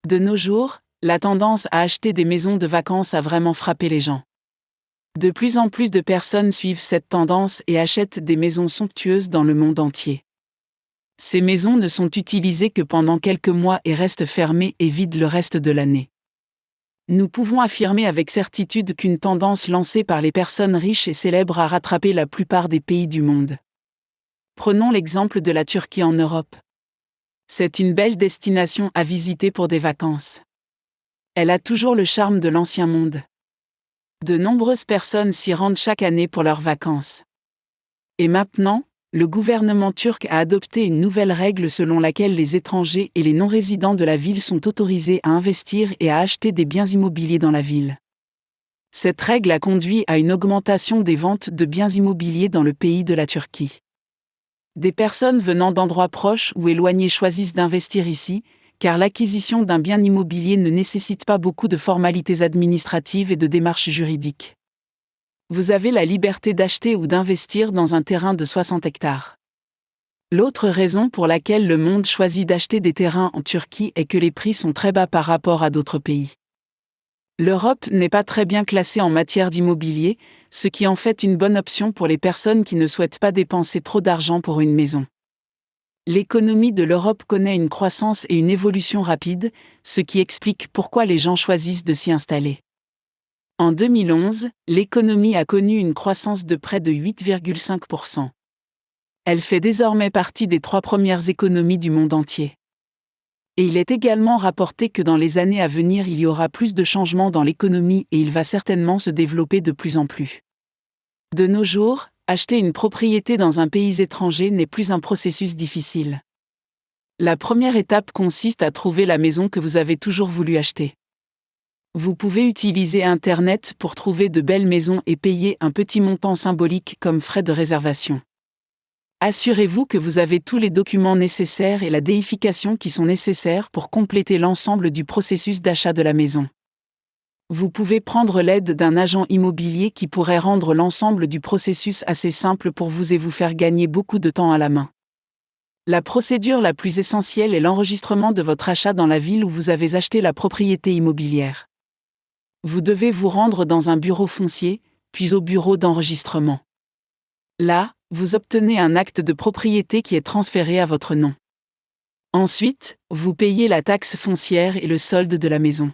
De nos jours, la tendance à acheter des maisons de vacances a vraiment frappé les gens. De plus en plus de personnes suivent cette tendance et achètent des maisons somptueuses dans le monde entier. Ces maisons ne sont utilisées que pendant quelques mois et restent fermées et vides le reste de l'année. Nous pouvons affirmer avec certitude qu'une tendance lancée par les personnes riches et célèbres a rattrapé la plupart des pays du monde. Prenons l'exemple de la Turquie en Europe. C'est une belle destination à visiter pour des vacances. Elle a toujours le charme de l'ancien monde. De nombreuses personnes s'y rendent chaque année pour leurs vacances. Et maintenant, le gouvernement turc a adopté une nouvelle règle selon laquelle les étrangers et les non-résidents de la ville sont autorisés à investir et à acheter des biens immobiliers dans la ville. Cette règle a conduit à une augmentation des ventes de biens immobiliers dans le pays de la Turquie. Des personnes venant d'endroits proches ou éloignés choisissent d'investir ici, car l'acquisition d'un bien immobilier ne nécessite pas beaucoup de formalités administratives et de démarches juridiques. Vous avez la liberté d'acheter ou d'investir dans un terrain de 60 hectares. L'autre raison pour laquelle le monde choisit d'acheter des terrains en Turquie est que les prix sont très bas par rapport à d'autres pays. L'Europe n'est pas très bien classée en matière d'immobilier, ce qui en fait une bonne option pour les personnes qui ne souhaitent pas dépenser trop d'argent pour une maison. L'économie de l'Europe connaît une croissance et une évolution rapide, ce qui explique pourquoi les gens choisissent de s'y installer. En 2011, l'économie a connu une croissance de près de 8,5%. Elle fait désormais partie des 3 premières économies du monde entier. Et il est également rapporté que dans les années à venir il y aura plus de changements dans l'économie et il va certainement se développer de plus en plus. De nos jours, acheter une propriété dans un pays étranger n'est plus un processus difficile. La première étape consiste à trouver la maison que vous avez toujours voulu acheter. Vous pouvez utiliser Internet pour trouver de belles maisons et payer un petit montant symbolique comme frais de réservation. Assurez-vous que vous avez tous les documents nécessaires et la déification qui sont nécessaires pour compléter l'ensemble du processus d'achat de la maison. Vous pouvez prendre l'aide d'un agent immobilier qui pourrait rendre l'ensemble du processus assez simple pour vous et vous faire gagner beaucoup de temps à la main. La procédure la plus essentielle est l'enregistrement de votre achat dans la ville où vous avez acheté la propriété immobilière. Vous devez vous rendre dans un bureau foncier, puis au bureau d'enregistrement. Là, vous obtenez un acte de propriété qui est transféré à votre nom. Ensuite, vous payez la taxe foncière et le solde de la maison.